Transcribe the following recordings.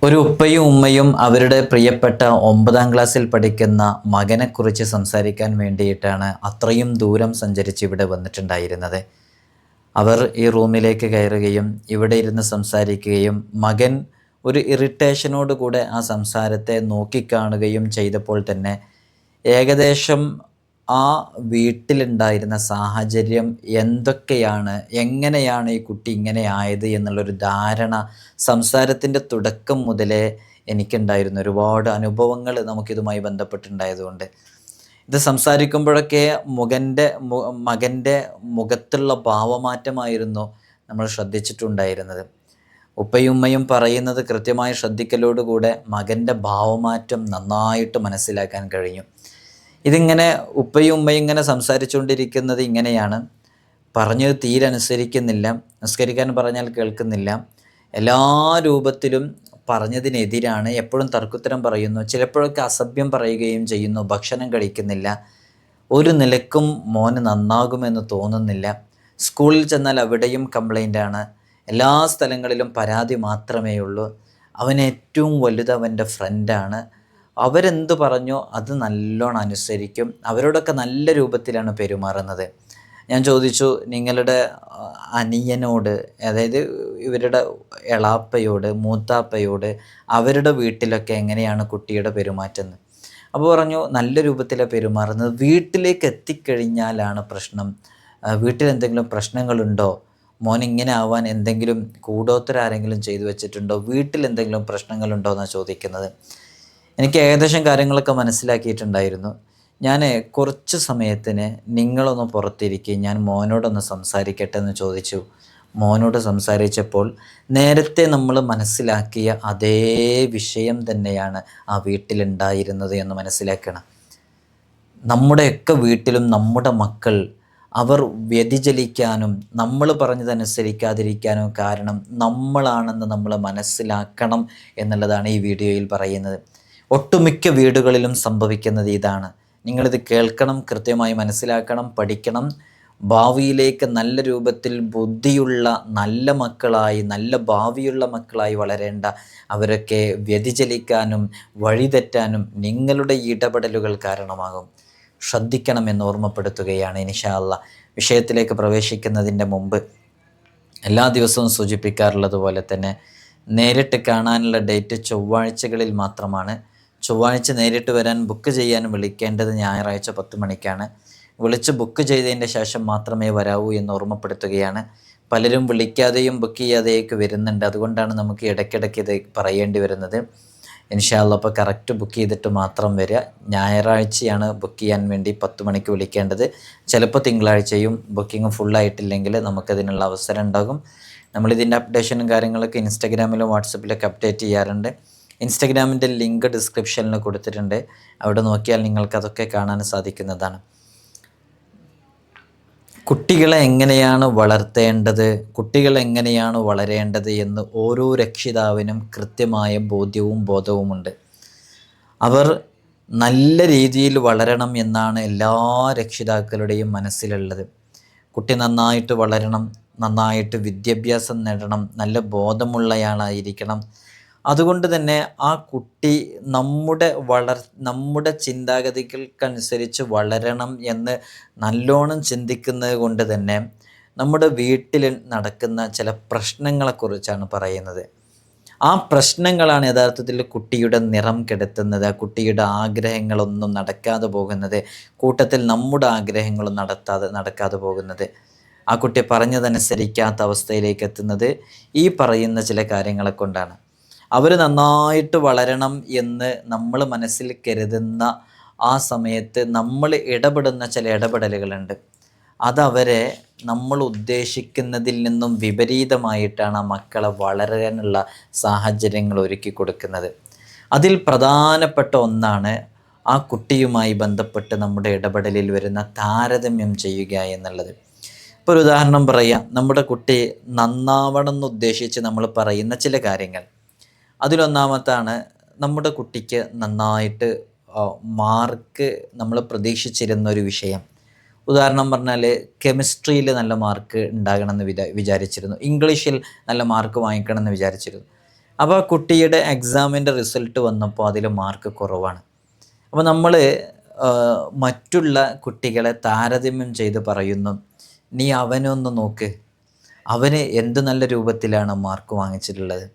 ഒരു ഉപ്പയും ഉമ്മയും അവരുടെ പ്രിയപ്പെട്ട 9ാം ക്ലാസ്സിൽ പഠിക്കുന്ന മകനെക്കുറിച്ച് സംസാരിക്കാൻ വേണ്ടിയിട്ടാണ് അത്രയും ദൂരം സഞ്ചരിച്ച് ഇവിടെ വന്നിട്ടുണ്ടായിരുന്നത്. അവർ ഈ റൂമിലേക്ക് കയറുകയും ഇവിടെ ഇരുന്ന് സംസാരിക്കുകയും മകൻ ഒരു ഇറിറ്റേഷനോട് കൂടെ ആ സംസാരത്തെ നോക്കിക്കാണുകയും ചെയ്തപ്പോൾ തന്നെ ഏകദേശം ആ വീട്ടിലുണ്ടായിരുന്ന സാഹചര്യം എന്തൊക്കെയാണ്, എങ്ങനെയാണ് ഈ കുട്ടി ഇങ്ങനെ ആയത് എന്നുള്ളൊരു ധാരണ സംസാരത്തിൻ്റെ തുടക്കം മുതലേ എനിക്കുണ്ടായിരുന്നു. ഒരുപാട് അനുഭവങ്ങൾ നമുക്കിതുമായി ബന്ധപ്പെട്ടുണ്ടായതുകൊണ്ട് ഇത് സംസാരിക്കുമ്പോഴൊക്കെ മകൻ്റെ മുഖത്തുള്ള ഭാവമാറ്റമായിരുന്നു നമ്മൾ ശ്രദ്ധിച്ചിട്ടുണ്ടായിരുന്നത്. ഉപ്പയും ഉമ്മയും പറയുന്നത് കൃത്യമായി ശ്രദ്ധിക്കലോടുകൂടെ മകൻ്റെ ഭാവമാറ്റം നന്നായിട്ട് മനസ്സിലാക്കാൻ കഴിഞ്ഞു. ഇതിങ്ങനെ ഉപ്പയും ഉമ്മയും ഇങ്ങനെ സംസാരിച്ചുകൊണ്ടിരിക്കുന്നത് ഇങ്ങനെയാണ്. പറഞ്ഞത് തീരെ അനുസരിക്കുന്നില്ല, നിസ്കരിക്കാൻ പറഞ്ഞാൽ കേൾക്കുന്നില്ല, എല്ലാ രൂപത്തിലും പറഞ്ഞതിനെതിരാണ്, എപ്പോഴും തർക്കുത്തരം പറയുന്നു, ചിലപ്പോഴൊക്കെ അസഭ്യം പറയുകയും ചെയ്യുന്നു, ഭക്ഷണം കഴിക്കുന്നില്ല, ഒരു നിലക്കും മോന് നന്നാകുമെന്ന് തോന്നുന്നില്ല, സ്കൂളിൽ ചെന്നാൽ അവിടെയും കംപ്ലൈൻ്റാണ്, എല്ലാ സ്ഥലങ്ങളിലും പരാതി മാത്രമേ ഉള്ളൂ, അവൻ ഏറ്റവും വലുത് അവൻ്റെ ഫ്രണ്ടാണ്, അവരെന്ത് പറഞ്ഞോ അത് നല്ലോണം അനുസരിക്കും, അവരോടൊക്കെ നല്ല രൂപത്തിലാണ് പെരുമാറുന്നത്. ഞാൻ ചോദിച്ചു, നിങ്ങളുടെ അനിയനോട്, അതായത് ഇവരുടെ എളാപ്പയോട്, മൂത്താപ്പയോട്, അവരുടെ വീട്ടിലൊക്കെ എങ്ങനെയാണ് കുട്ടിയുടെ പെരുമാറ്റം എന്ന്. അപ്പോൾ പറഞ്ഞു നല്ല രൂപത്തിലാണ് പെരുമാറുന്നത്, വീട്ടിലേക്ക് എത്തിക്കഴിഞ്ഞാലാണ് പ്രശ്നം, വീട്ടിലെന്തെങ്കിലും പ്രശ്നങ്ങളുണ്ടോ, മോൻ ഇങ്ങനെ ആവാൻ എന്തെങ്കിലും കൂടോത്തരം ആരെങ്കിലും ചെയ്തു വെച്ചിട്ടുണ്ടോ, വീട്ടിൽ എന്തെങ്കിലും പ്രശ്നങ്ങളുണ്ടോ എന്നാണ് ചോദിക്കുന്നത്. എനിക്ക് ഏകദേശം കാര്യങ്ങളൊക്കെ മനസ്സിലാക്കിയിട്ടുണ്ടായിരുന്നു. ഞാൻ കുറച്ച് സമയത്തിന് നിങ്ങളൊന്ന് പുറത്തിരിക്കുക, ഞാൻ മോനോടൊന്ന് സംസാരിക്കട്ടെ എന്ന് ചോദിച്ചു. മോനോട് സംസാരിച്ചപ്പോൾ നേരത്തെ നമ്മൾ മനസ്സിലാക്കിയ അതേ വിഷയം തന്നെയാണ് ആ വീട്ടിലുണ്ടായിരുന്നത് എന്ന് മനസ്സിലാക്കണം. നമ്മുടെയൊക്കെ വീട്ടിലും നമ്മുടെ മക്കൾ അവർ വ്യതിചലിക്കാനും നമ്മൾ പറഞ്ഞതനുസരിക്കാതിരിക്കാനും കാരണം നമ്മളാണെന്ന് നമ്മൾ മനസ്സിലാക്കണം എന്നുള്ളതാണ് ഈ വീഡിയോയിൽ പറയുന്നത്. ഒട്ടുമിക്ക വീടുകളിലും സംഭവിക്കുന്നത് ഇതാണ്. നിങ്ങളിത് കേൾക്കണം, കൃത്യമായി മനസ്സിലാക്കണം, പഠിക്കണം. ഭാവിയിലേക്ക് നല്ല രൂപത്തിൽ ബുദ്ധിയുള്ള നല്ല മക്കളായി, നല്ല ഭാവിയുള്ള മക്കളായി വളരേണ്ട അവരൊക്കെ വ്യതിചലിക്കാനും വഴിതെറ്റാനും നിങ്ങളുടെ ഇടപെടലുകൾ കാരണമാകും. ശ്രദ്ധിക്കണമെന്ന് ഓർമ്മപ്പെടുത്തുകയാണ്. ഇൻഷാ അല്ലാഹ് വിഷയത്തിലേക്ക് പ്രവേശിക്കുന്നതിൻ്റെ മുമ്പ് എല്ലാ ദിവസവും സൂചിപ്പിക്കാറുള്ളത് പോലെ തന്നെ നേരിട്ട് കാണാനുള്ള ഡേറ്റ് ചൊവ്വാഴ്ചകളിൽ മാത്രമാണ്. ചൊവ്വാഴ്ച നേരിട്ട് വരാൻ ബുക്ക് ചെയ്യാൻ വിളിക്കേണ്ടത് ഞായറാഴ്ച 10 മണിക്കാണ്. വിളിച്ച് ബുക്ക് ചെയ്തതിൻ്റെ ശേഷം മാത്രമേ വരാവൂ എന്ന് ഓർമ്മപ്പെടുത്തുകയാണ്. പലരും വിളിക്കാതെയും ബുക്ക് ചെയ്യാതെയൊക്കെ വരുന്നുണ്ട്, അതുകൊണ്ടാണ് നമുക്ക് ഇടയ്ക്കിടയ്ക്ക് ഇത് പറയേണ്ടി വരുന്നത്. ഇൻഷാ അല്ലാഹ് അപ്പോൾ കറക്റ്റ് ബുക്ക് ചെയ്തിട്ട് മാത്രം വരിക. ഞായറാഴ്ചയാണ് ബുക്ക് ചെയ്യാൻ വേണ്ടി 10 മണിക്ക് വിളിക്കേണ്ടത്. ചിലപ്പോൾ തിങ്കളാഴ്ചയും ബുക്കിംഗ് ഫുള്ളായിട്ടില്ലെങ്കിൽ നമുക്കതിനുള്ള അവസരം ഉണ്ടാകും. നമ്മളിതിൻ്റെ അപ്ഡേഷനും കാര്യങ്ങളൊക്കെ ഇൻസ്റ്റാഗ്രാമിലും വാട്സപ്പിലൊക്കെ അപ്ഡേറ്റ് ചെയ്യാറുണ്ട്. ഇൻസ്റ്റാഗ്രാമിൻ്റെ ലിങ്ക് ഡിസ്ക്രിപ്ഷനിൽ കൊടുത്തിട്ടുണ്ട്, അവിടെ നോക്കിയാൽ നിങ്ങൾക്കതൊക്കെ കാണാൻ സാധിക്കുന്നതാണ്. കുട്ടികളെ എങ്ങനെയാണ് വളർത്തേണ്ടത്, കുട്ടികൾ എങ്ങനെയാണ് വളരേണ്ടത് എന്ന് ഓരോ രക്ഷിതാവിനും കൃത്യമായ ബോധ്യവും ബോധവുമുണ്ട്. അവർ നല്ല രീതിയിൽ വളരണം എന്നാണ് എല്ലാ രക്ഷിതാക്കളുടെയും മനസ്സിലുള്ളത്. കുട്ടി നന്നായിട്ട് വളരണം, നന്നായിട്ട് വിദ്യാഭ്യാസം നേടണം, നല്ല ബോധമുള്ളയാളായിരിക്കണം. അതുകൊണ്ട് തന്നെ ആ കുട്ടി നമ്മുടെ ചിന്താഗതികൾക്കനുസരിച്ച് വളരണം എന്ന് നല്ലോണം ചിന്തിക്കുന്നത് കൊണ്ട് തന്നെ നമ്മുടെ വീട്ടിൽ നടക്കുന്ന ചില പ്രശ്നങ്ങളെക്കുറിച്ചാണ് പറയുന്നത്. ആ പ്രശ്നങ്ങളാണ് യഥാർത്ഥത്തിൽ കുട്ടിയുടെ നിറം കെടുത്തുന്നത്, ആ കുട്ടിയുടെ ആഗ്രഹങ്ങളൊന്നും നടക്കാതെ പോകുന്നത്, കൂട്ടത്തിൽ നമ്മുടെ ആഗ്രഹങ്ങളും നടക്കാതെ പോകുന്നത്, ആ കുട്ടി പറഞ്ഞതനുസരിക്കാത്ത അവസ്ഥയിലേക്ക് എത്തുന്നത് ഈ പറയുന്ന ചില കാര്യങ്ങളെ കൊണ്ടാണ്. അവർ നന്നായിട്ട് വളരണം എന്ന് നമ്മൾ മനസ്സിൽ കരുതുന്ന ആ സമയത്ത് നമ്മൾ ഇടപെടുന്ന ചില ഇടപെടലുകളുണ്ട്. അതവരെ നമ്മൾ ഉദ്ദേശിക്കുന്നതിൽ നിന്നും വിപരീതമായിട്ടാണ് ആ മക്കളെ വളരാനുള്ള സാഹചര്യങ്ങൾ ഒരുക്കി കൊടുക്കുന്നത്. അതിൽ പ്രധാനപ്പെട്ട ഒന്നാണ് ആ കുട്ടിയുമായി ബന്ധപ്പെട്ട് നമ്മുടെ ഇടപെടലിൽ വരുന്ന താരതമ്യം ചെയ്യുക എന്നുള്ളത്. ഇപ്പോൾ ഒരു ഉദാഹരണം പറയാം. നമ്മുടെ കുട്ടി നന്നാവണം എന്നുദ്ദേശിച്ച് നമ്മൾ പറയുന്ന ചില കാര്യങ്ങൾ. അതിലൊന്നാമത്താണ് നമ്മുടെ കുട്ടിക്ക് നന്നായിട്ട് മാർക്ക് നമ്മൾ പ്രതീക്ഷിച്ചിരുന്ന ഒരു വിഷയം. ഉദാഹരണം പറഞ്ഞാൽ കെമിസ്ട്രിയിൽ നല്ല മാർക്ക് ഉണ്ടാകണമെന്ന് വിചാരിച്ചിരുന്നു, ഇംഗ്ലീഷിൽ നല്ല മാർക്ക് വാങ്ങിക്കണം എന്ന് വിചാരിച്ചിരുന്നു. അപ്പോൾ ആ കുട്ടിയുടെ എക്സാമിൻ്റെ റിസൾട്ട് വന്നപ്പോൾ അതിൽ മാർക്ക് കുറവാണ്. അപ്പോൾ നമ്മൾ മറ്റുള്ള കുട്ടികളെ താരതമ്യം ചെയ്ത് പറയുന്നു, നീ അവനൊന്ന് നോക്ക്, അവന് എന്ത് നല്ല രൂപത്തിലാണ് മാർക്ക് വാങ്ങിച്ചിട്ടുള്ളത്,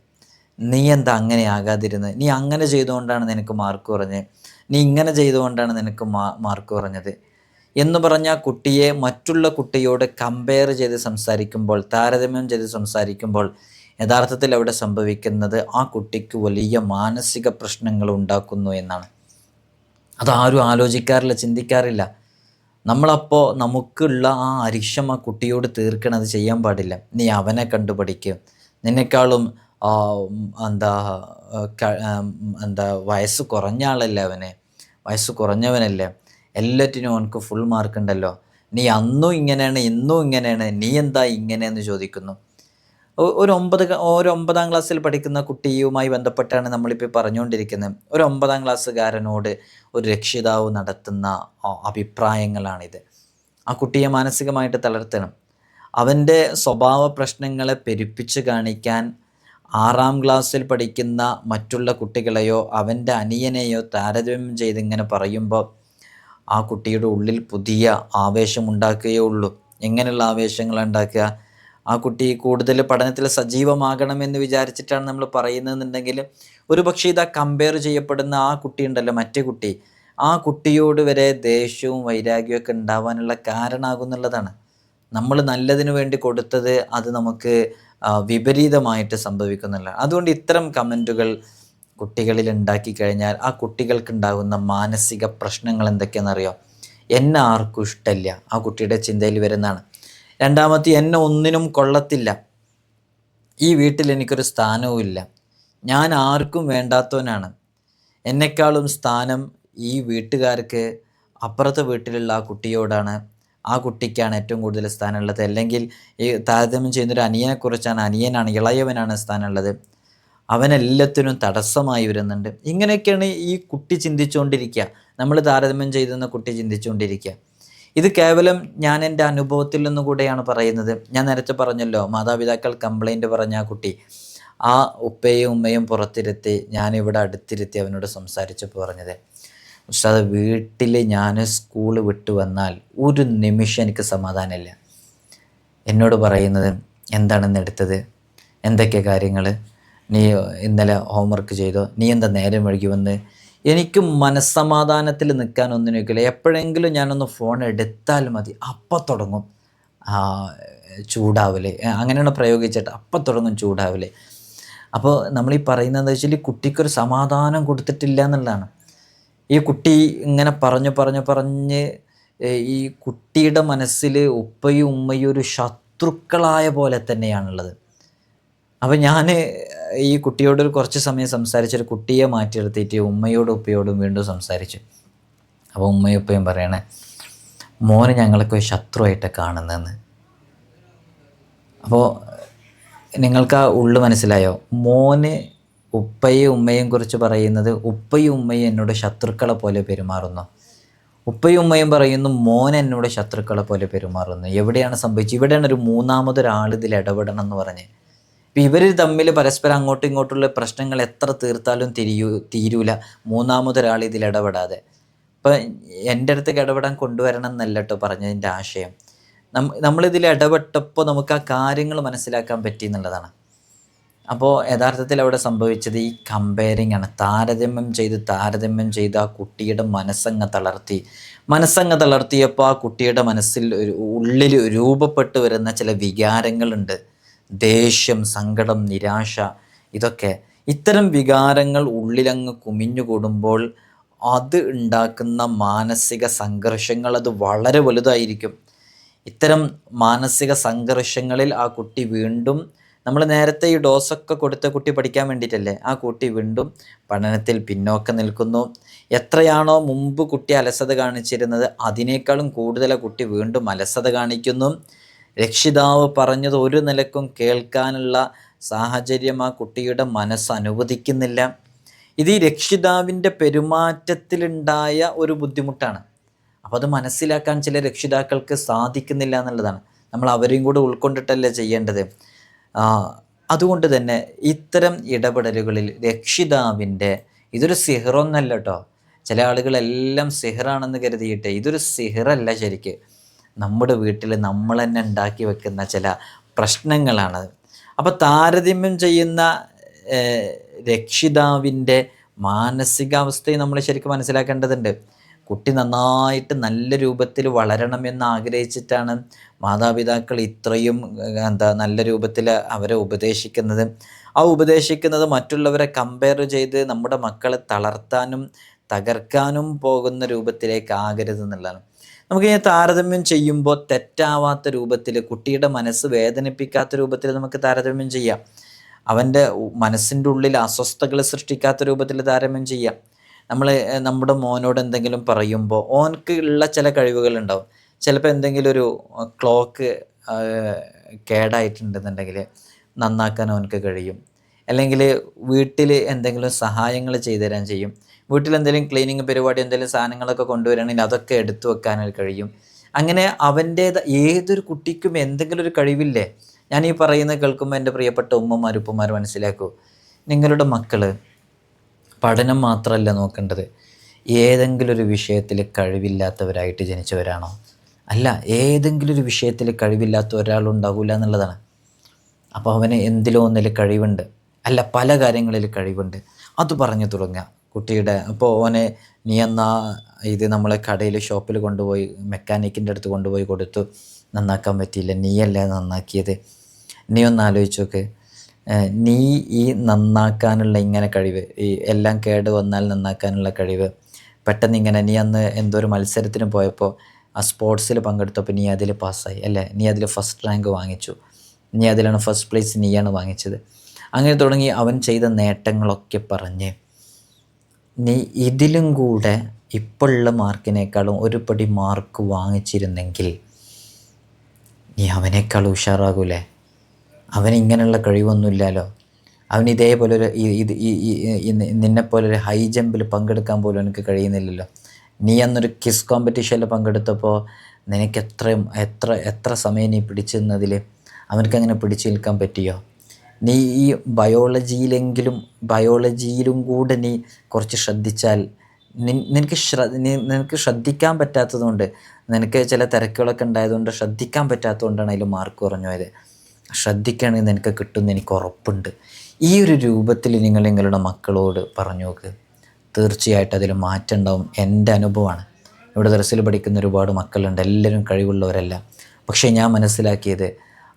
നീ എന്താ അങ്ങനെ ആകാതിരുന്നത്, നീ അങ്ങനെ ചെയ്തുകൊണ്ടാണ് നിനക്ക് മാർക്ക് കുറഞ്ഞത്, നീ ഇങ്ങനെ ചെയ്തുകൊണ്ടാണ് നിനക്ക് മാർക്ക് കുറഞ്ഞത് എന്ന് പറഞ്ഞ ആ കുട്ടിയെ മറ്റുള്ള കുട്ടിയോട് കമ്പയർ ചെയ്ത് സംസാരിക്കുമ്പോൾ, താരതമ്യം ചെയ്ത് സംസാരിക്കുമ്പോൾ യഥാർത്ഥത്തിൽ അവിടെ സംഭവിക്കുന്നത് ആ കുട്ടിക്ക് വലിയ മാനസിക പ്രശ്നങ്ങൾ ഉണ്ടാക്കുന്നു എന്നാണ്. അതാരും ആലോചിക്കാറില്ല, ചിന്തിക്കാറില്ല. നമ്മളപ്പോൾ നമുക്കുള്ള ആ അരിശം ആ കുട്ടിയോട് തീർക്കണത് ചെയ്യാൻ പാടില്ല. നീ അവനെ കണ്ടുപഠിക്കും, നിന്നെക്കാളും എന്താ വയസ്സ് കുറഞ്ഞ ആളല്ലേ അവന്, വയസ്സ് കുറഞ്ഞവനല്ലേ, എല്ലാറ്റിനും അവനക്ക് ഫുൾ മാർക്ക് ഉണ്ടല്ലോ, നീ അന്നും ഇങ്ങനെയാണ് ഇന്നും ഇങ്ങനെയാണ്, നീ എന്താ ഇങ്ങനെയെന്ന് ചോദിക്കുന്നു. ഒരു 9ാം ക്ലാസ്സിൽ പഠിക്കുന്ന കുട്ടിയുമായി ബന്ധപ്പെട്ടാണ് നമ്മളിപ്പോൾ പറഞ്ഞുകൊണ്ടിരിക്കുന്നത്. ഒരു 9ാം ക്ലാസ്സുകാരനോട് ഒരു രക്ഷിതാവ് നടത്തുന്ന അഭിപ്രായങ്ങളാണിത്. ആ കുട്ടിയെ മാനസികമായിട്ട് തളർത്തണം. അവൻ്റെ സ്വഭാവ പ്രശ്നങ്ങളെ പെരുപ്പിച്ച് കാണിക്കാൻ 6ാം ക്ലാസ്സിൽ പഠിക്കുന്ന മറ്റുള്ള കുട്ടികളെയോ അവൻ്റെ അനിയനെയോ താരതമ്യം ചെയ്തിങ്ങനെ പറയുമ്പോൾ ആ കുട്ടിയുടെ ഉള്ളിൽ പുതിയ ആവേശമുണ്ടാക്കുകയേ ഉള്ളൂ. എങ്ങനെയുള്ള ആവേശങ്ങളാണ് ഉണ്ടാക്കുക? ആ കുട്ടി കൂടുതൽ പഠനത്തിൽ സജീവമാകണമെന്ന് വിചാരിച്ചിട്ടാണ് നമ്മൾ പറയുന്നതെന്നുണ്ടെങ്കിൽ ഒരു പക്ഷേ ഇതാ കമ്പയർ ചെയ്യപ്പെടുന്ന ആ കുട്ടി ഉണ്ടല്ലോ, മറ്റേ കുട്ടി, ആ കുട്ടിയോട് വരെ ദേഷ്യവും വൈരാഗ്യവും ഒക്കെ ഉണ്ടാവാനുള്ള കാരണമാകുന്നുള്ളതാണ്. നമ്മൾ നല്ലതിനു വേണ്ടി കൊടുത്തത് അത് നമുക്ക് വിപരീതമായിട്ട് സംഭവിക്കുന്നില്ല. അതുകൊണ്ട് ഇത്തരം കമൻറ്റുകൾ കുട്ടികളിൽ ഉണ്ടാക്കി കഴിഞ്ഞാൽ ആ കുട്ടികൾക്കുണ്ടാകുന്ന മാനസിക പ്രശ്നങ്ങൾ എന്തൊക്കെയാണെന്നറിയോ? എന്നെ ആർക്കും ഇഷ്ടമില്ല, ആ കുട്ടിയുടെ ചിന്തയിൽ വരുന്നതാണ്. രണ്ടാമത്തെ, എന്നെ ഒന്നിനും കൊള്ളത്തില്ല, ഈ വീട്ടിൽ എനിക്കൊരു സ്ഥാനവും ഇല്ല, ഞാൻ ആർക്കും വേണ്ടാത്തവനാണ്, എന്നെക്കാളും സ്ഥാനം ഈ വീട്ടുകാർക്ക് അപ്പുറത്തെ വീട്ടിലുള്ള ആ കുട്ടിയോടാണ്, ആ കുട്ടിക്കാണ് ഏറ്റവും കൂടുതൽ സ്ഥാനമുള്ളത്. അല്ലെങ്കിൽ ഈ താരതമ്യം ചെയ്യുന്നൊരു അനിയനെക്കുറിച്ചാണ്, അനിയനാണ്, ഇളയവനാണ് സ്ഥാനമുള്ളത്, അവനെല്ലാത്തിനും തടസ്സമായി വരുന്നുണ്ട്. ഇങ്ങനെയൊക്കെയാണ് ഈ കുട്ടി ചിന്തിച്ചുകൊണ്ടിരിക്കുക, നമ്മൾ താരതമ്യം ചെയ്തെന്ന കുട്ടി ചിന്തിച്ചുകൊണ്ടിരിക്കുക. ഇത് കേവലം ഞാൻ എൻ്റെ അനുഭവത്തിൽ നിന്ന് കൂടെയാണ് പറയുന്നത്. ഞാൻ നേരത്തെ പറഞ്ഞല്ലോ, മാതാപിതാക്കൾ കംപ്ലൈൻറ്റ് പറഞ്ഞ ആ കുട്ടി, ആ ഉപ്പയും ഉമ്മയും പുറത്തിരുത്തി ഞാനിവിടെ അടുത്തിരുത്തി അവനോട് സംസാരിച്ചപ്പോൾ പറഞ്ഞത്, ഉസ്താദ് വീട്ടിൽ ഞാൻ സ്കൂൾ വിട്ട് വന്നാൽ ഒരു നിമിഷം എനിക്ക് സമാധാനമില്ല. എന്നോട് പറയുന്നത്, എന്താണെന്ന് എടുത്തത്, എന്തൊക്കെ കാര്യങ്ങൾ, നീ ഇന്നലെ ഹോംവർക്ക് ചെയ്തോ, നീ എന്താ നേരം വൈകി വന്ന്, എനിക്ക് മനസ്സമാധാനത്തിൽ നിൽക്കാൻ ഒന്നിനും ഒക്കില്ല. എപ്പോഴെങ്കിലും ഞാനൊന്ന് ഫോൺ എടുത്താൽ മതി, അപ്പം തുടങ്ങും ചൂടാവൽ, അങ്ങനെയാണ് പ്രയോഗിച്ചിട്ട് അപ്പം തുടങ്ങും ചൂടാവൽ. അപ്പോൾ നമ്മളീ പറയുന്നത് വെച്ചാൽ ഈ കുട്ടിക്കൊരു സമാധാനം കൊടുത്തിട്ടില്ല എന്നുള്ളതാണ്. ഈ കുട്ടി ഇങ്ങനെ പറഞ്ഞ് ഈ കുട്ടിയുടെ മനസ്സിൽ ഉപ്പയും ഉമ്മയും ഒരു ശത്രുക്കളായ പോലെ തന്നെയാണുള്ളത്. അപ്പോൾ ഞാൻ ഈ കുട്ടിയോട് കുറച്ച് സമയം സംസാരിച്ചൊരു കുട്ടിയെ മാറ്റി നിർത്തിയിട്ട് ഉമ്മയോടും ഉപ്പയോടും വീണ്ടും സംസാരിച്ചു. അപ്പോൾ ഉമ്മയും ഉപ്പയും പറയണേ, മോന് ഞങ്ങളൊക്കെ ശത്രുവായിട്ട് കാണുന്നതെന്ന്. അപ്പോൾ നിങ്ങൾക്ക് ആ ഉള്ളു മനസ്സിലായോ? മോന് ഉപ്പയും ഉമ്മയും കുറിച്ച് പറയുന്നത്, ഉപ്പയും ഉമ്മയും എന്നോട് ശത്രുക്കളെ പോലെ പെരുമാറുന്നു. ഉപ്പയും ഉമ്മയും പറയുന്നു, മോൻ എന്നോട് ശത്രുക്കളെ പോലെ പെരുമാറുന്നു. എവിടെയാണ് സംഭവിച്ചത്? ഇവിടെയാണ് ഒരു മൂന്നാമതൊരാൾ ഇതിൽ ഇടപെടണം എന്ന് പറഞ്ഞ്. ഇപ്പം ഇവർ തമ്മിൽ പരസ്പരം അങ്ങോട്ടും ഇങ്ങോട്ടുള്ള പ്രശ്നങ്ങൾ എത്ര തീർത്താലും തീരൂല മൂന്നാമതൊരാൾ ഇതിൽ ഇടപെടാതെ. ഇപ്പം എൻ്റെ അടുത്തേക്ക് ഇടപെടാൻ കൊണ്ടുവരണം എന്നല്ല കേട്ടോ പറഞ്ഞതിൻ്റെ ആശയം. നമ്മളിതിൽ ഇടപെട്ടപ്പോൾ നമുക്ക് ആ കാര്യങ്ങൾ മനസ്സിലാക്കാൻ പറ്റി എന്നുള്ളതാണ്. അപ്പോൾ യഥാർത്ഥത്തിൽ അവിടെ സംഭവിച്ചത് ഈ കമ്പയറിംഗ് ആണ്. താരതമ്യം ചെയ്ത് ആ കുട്ടിയുടെ മനസ്സങ്ങ് തളർത്തിയപ്പോൾ ആ കുട്ടിയുടെ മനസ്സിൽ ഉള്ളിൽ രൂപപ്പെട്ടു വരുന്ന ചില വികാരങ്ങളുണ്ട്. ദേഷ്യം, സങ്കടം, നിരാശ, ഇതൊക്കെ. ഇത്തരം വികാരങ്ങൾ ഉള്ളിലങ്ങ് കുമിഞ്ഞുകൂടുമ്പോൾ അത് ഉണ്ടാക്കുന്ന മാനസിക സംഘർഷങ്ങൾ അത് വളരെ വലുതായിരിക്കും. ഇത്തരം മാനസിക സംഘർഷങ്ങളിൽ ആ കുട്ടി വീണ്ടും, നമ്മൾ നേരത്തെ ഈ ഡോസൊക്കെ കൊടുത്ത കുട്ടി പഠിക്കാൻ വേണ്ടിയിട്ടല്ലേ, ആ കുട്ടി വീണ്ടും പഠനത്തിൽ പിന്നോക്കം നിൽക്കുന്നു. എത്രയാണോ മുമ്പ് കുട്ടി അലസത കാണിച്ചിരുന്നത് അതിനേക്കാളും കൂടുതൽ കുട്ടി വീണ്ടും അലസത കാണിക്കുന്നു. രക്ഷിതാവ് പറഞ്ഞത് ഒരു നിലക്കും കേൾക്കാനുള്ള സാഹചര്യം ആ കുട്ടിയുടെ മനസ്സ് അനുവദിക്കുന്നില്ല. ഇത് ഈ രക്ഷിതാവിൻ്റെ പെരുമാറ്റത്തിലുണ്ടായ ഒരു ബുദ്ധിമുട്ടാണ്. അപ്പോൾ അത് മനസ്സിലാക്കാൻ ചില രക്ഷിതാക്കൾക്ക് സാധിക്കുന്നില്ല എന്നുള്ളതാണ്. നമ്മൾ അവരെയും കൂടെ ഉൾക്കൊണ്ടിട്ടല്ലേ ചെയ്യേണ്ടത്. അതുകൊണ്ട് തന്നെ ഇത്തരം ഇടപെടലുകളിൽ രക്ഷിതാവിൻ്റെ, ഇതൊരു സിഹറൊന്നല്ല കേട്ടോ. ചില ആളുകളെല്ലാം സിഹറാണെന്ന് കരുതിയിട്ട് ഇതൊരു സിഹറല്ല. ശരിക്ക് നമ്മുടെ വീട്ടിൽ നമ്മൾ തന്നെ ഉണ്ടാക്കി വെക്കുന്ന ചില പ്രശ്നങ്ങളാണ്. അപ്പോൾ താരതമ്യം ചെയ്യുന്ന രക്ഷിതാവിൻ്റെ മാനസികാവസ്ഥയെ നമ്മൾ ശരിക്കും മനസ്സിലാക്കേണ്ടതുണ്ട്. കുട്ടി നന്നായിട്ട് നല്ല രൂപത്തിൽ വളരണമെന്ന് ആഗ്രഹിച്ചിട്ടാണ് മാതാപിതാക്കൾ ഇത്രയും നല്ല രൂപത്തിൽ അവരെ ഉപദേശിക്കുന്നത്. ആ ഉപദേശിക്കുന്നത് മറ്റുള്ളവരെ കമ്പയർ ചെയ്ത് നമ്മുടെ മക്കളെ തളർത്താനും തകർക്കാനും പോകുന്ന രൂപത്തിലേക്ക് ആകരുത് എന്നുള്ളതാണ്. നമുക്ക് ഈ താരതമ്യം ചെയ്യുമ്പോൾ തെറ്റാവാത്ത രൂപത്തിൽ, കുട്ടിയുടെ മനസ്സ് വേദനിപ്പിക്കാത്ത രൂപത്തിൽ നമുക്ക് താരതമ്യം ചെയ്യാം. അവൻ്റെ മനസ്സിൻ്റെ ഉള്ളിൽ അസ്വസ്ഥതകൾ സൃഷ്ടിക്കാത്ത രൂപത്തിൽ താരതമ്യം ചെയ്യാം. നമ്മൾ നമ്മുടെ മോനോട് എന്തെങ്കിലും പറയുമ്പോൾ ഓനക്ക് ഉള്ള ചില കഴിവുകളുണ്ടാവും. ചിലപ്പോൾ എന്തെങ്കിലും ഒരു ക്ലോക്ക് കേടായിട്ടുണ്ടെന്നുണ്ടെങ്കിൽ നന്നാക്കാൻ അവനക്ക് കഴിയും. അല്ലെങ്കിൽ വീട്ടിൽ എന്തെങ്കിലും സഹായങ്ങൾ ചെയ്തു തരാൻ ചെയ്യും. വീട്ടിൽ എന്തെങ്കിലും ക്ലീനിങ് പരിപാടി, എന്തെങ്കിലും സാധനങ്ങളൊക്കെ കൊണ്ടുവരികയാണെങ്കിൽ അതൊക്കെ എടുത്തു വെക്കാനൊക്കെ കഴിയും. അങ്ങനെ ഏതൊരു കുട്ടിക്കും എന്തെങ്കിലും ഒരു കഴിവില്ലേ? ഞാൻ ഈ പറയുന്നത് കേൾക്കുമ്പോൾ എൻ്റെ പ്രിയപ്പെട്ട ഉമ്മമാർ ഉപ്പമാർ മനസ്സിലാക്കൂ, നിങ്ങളുടെ മക്കൾ പഠനം മാത്രമല്ല നോക്കേണ്ടത്, ഏതെങ്കിലും ഒരു വിഷയത്തിൽ കഴിവില്ലാത്തവരായിട്ട് ജനിച്ചവരാണോ? അല്ല, ഏതെങ്കിലും ഒരു വിഷയത്തിൽ കഴിവില്ലാത്ത ഒരാളുണ്ടാകില്ല എന്നുള്ളതാണ്. അപ്പോൾ അവന് എന്തിലോ ഒന്നിൽ കഴിവുണ്ട്, അല്ല പല കാര്യങ്ങളിൽ കഴിവുണ്ട്, അത് പറഞ്ഞു തുടങ്ങുക കുട്ടിയുടെ. അപ്പോൾ ഓനെ നീ എന്നാ ഇത് നമ്മളെ കടയിൽ ഷോപ്പിൽ കൊണ്ടുപോയി മെക്കാനിക്കിൻ്റെ അടുത്ത് കൊണ്ടുപോയി കൊടുത്തു, നന്നാക്കാൻ പറ്റിയില്ല, നീയല്ലേ നന്നാക്കിയത്. നീ ഒന്ന് ആലോചിച്ച് നോക്ക്, നീ ഈ നന്നാക്കാനുള്ള ഇങ്ങനെ കഴിവ്, ഈ എല്ലാം കേട് വന്നാൽ നന്നാക്കാനുള്ള കഴിവ്, പെട്ടെന്ന് ഇങ്ങനെ നീ അന്ന് എന്തോ ഒരു മത്സരത്തിന് പോയപ്പോൾ ആ സ്പോർട്സിൽ പങ്കെടുത്തപ്പോൾ നീ അതിൽ പാസ്സായി അല്ലേ, നീ അതിൽ ഫസ്റ്റ് റാങ്ക് വാങ്ങിച്ചു, നീ അതിലാണ് ഫസ്റ്റ് പ്ലേസ് നീയാണ് വാങ്ങിച്ചത്. അങ്ങനെ തുടങ്ങി അവൻ ചെയ്ത നേട്ടങ്ങളൊക്കെ പറഞ്ഞ് നീ ഇതിലും കൂടെ ഇപ്പോഴുള്ള മാർക്കിനേക്കാളും ഒരു പടി മാർക്ക് വാങ്ങിച്ചിരുന്നെങ്കിൽ നീ അവനേക്കാൾ ഉഷാറാകൂലേ? അവനിങ്ങനെയുള്ള കഴിവൊന്നുമില്ലല്ലോ. അവൻ ഇതേപോലെ ഒരു നിന്നെപ്പോലൊരു ഹൈ ജമ്പിൽ പങ്കെടുക്കാൻ പോലും എനിക്ക് കഴിയുന്നില്ലല്ലോ. നീ അന്നൊരു ക്വിസ് കോമ്പറ്റീഷനിൽ പങ്കെടുത്തപ്പോൾ നിനക്ക് എത്ര സമയം നീ പിടിച്ചു നിന്നതിൽ അവനക്കങ്ങനെ പിടിച്ചു നിൽക്കാൻ പറ്റിയോ? നീ ഈ ബയോളജിയിലും കൂടെ നീ കുറച്ച് ശ്രദ്ധിച്ചാൽ നിനക്ക് ശ്രദ്ധിക്കാൻ പറ്റാത്തതുകൊണ്ട്, നിനക്ക് ചില തിരക്കുകളൊക്കെ ഉണ്ടായതുകൊണ്ട് ശ്രദ്ധിക്കാൻ പറ്റാത്തതുകൊണ്ടാണ് അതിൽ മാർക്ക് കുറഞ്ഞു പോയത്. ശ്രദ്ധിക്കുകയാണെങ്കിൽ നിനക്ക് കിട്ടുമെന്ന് എനിക്ക് ഉറപ്പുണ്ട്. ഈ ഒരു രൂപത്തിൽ നിങ്ങളുടെ മക്കളോട് പറഞ്ഞു നോക്ക്, തീർച്ചയായിട്ടും അതിൽ മാറ്റം ഉണ്ടാവും. എൻ്റെ അനുഭവമാണ്. ഇവിടെ ദർസിൽ പഠിക്കുന്ന ഒരുപാട് മക്കളുണ്ട്, എല്ലാവരും കഴിവുള്ളവരല്ല. പക്ഷേ ഞാൻ മനസ്സിലാക്കിയത്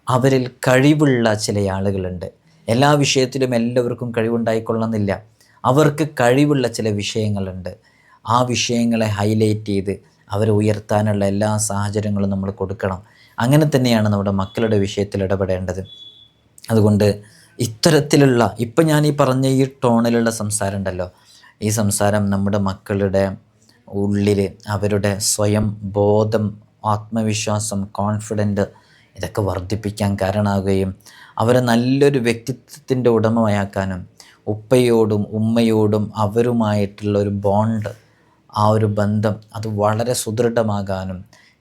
അവരിൽ കഴിവുള്ള ചില ആളുകളുണ്ട്. എല്ലാ വിഷയത്തിലും എല്ലാവർക്കും കഴിവുണ്ടായിക്കൊള്ളണമെന്നില്ല. അവർക്ക് കഴിവുള്ള ചില വിഷയങ്ങളുണ്ട്. ആ വിഷയങ്ങളെ ഹൈലൈറ്റ് ചെയ്ത് അവരെ ഉയർത്താനുള്ള എല്ലാ സാഹചര്യങ്ങളും നമ്മൾ കൊടുക്കണം. അങ്ങനെ തന്നെയാണ് നമ്മുടെ മക്കളുടെ വിഷയത്തിൽ ഇടപെടേണ്ടത്. അതുകൊണ്ട് ഇത്തരത്തിലുള്ള ഇപ്പം ഞാൻ ഈ പറഞ്ഞ ഈ ടോണിലുള്ള സംസാരം ഉണ്ടല്ലോ, ഈ സംസാരം നമ്മുടെ മക്കളുടെ ഉള്ളിൽ അവരുടെ സ്വയം ബോധം, ആത്മവിശ്വാസം, കോൺഫിഡൻറ്റ് ഇതൊക്കെ വർദ്ധിപ്പിക്കാൻ കാരണമാകുകയും അവരെ നല്ലൊരു വ്യക്തിത്വത്തിൻ്റെ ഉടമയാക്കാനും ഉപ്പയോടും ഉമ്മയോടും അവരുമായിട്ടുള്ള ഒരു ബോണ്ട്, ആ ഒരു ബന്ധം അത് വളരെ സുദൃഢമാകാനും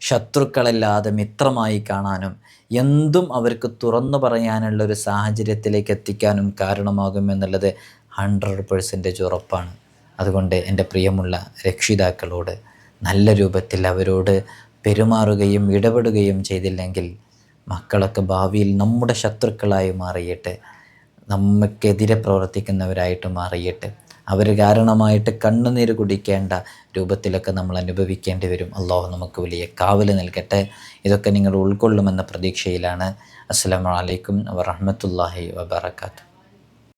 ശത്രുക്കളല്ലാതെ മിത്രമായി കാണാനും എന്തും അവർക്ക് തുറന്നു പറയാനുള്ള ഒരു സാഹചര്യത്തിലേക്ക് എത്തിക്കാനും കാരണമാകുമെന്നുള്ളത് 100% ഉറപ്പാണ്. അതുകൊണ്ട് എൻ്റെ പ്രിയമുള്ള രക്ഷിതാക്കളോട് നല്ല രൂപത്തിൽ അവരോട് പെരുമാറുകയും ഇടപെടുകയും ചെയ്തില്ലെങ്കിൽ മക്കളൊക്കെ ഭാവിയിൽ നമ്മുടെ ശത്രുക്കളായി മാറിയിട്ട് നമുക്കെതിരെ പ്രവർത്തിക്കുന്നവരായിട്ട് മാറിയിട്ട് അവർ കാരണമായിട്ട് കണ്ണുനീര് കുടിക്കേണ്ട രൂപത്തിലൊക്കെ നമ്മൾ അനുഭവിക്കേണ്ടി വരും. അള്ളാഹു നമുക്ക് വലിയ കാവൽ നൽകട്ടെ. ഇതൊക്കെ നിങ്ങൾ ഉൾക്കൊള്ളുമെന്ന പ്രതീക്ഷയിലാണ്. അസ്സലാമു അലൈക്കും വറഹ്മത്തുള്ളാഹി വബറകാതുഹു.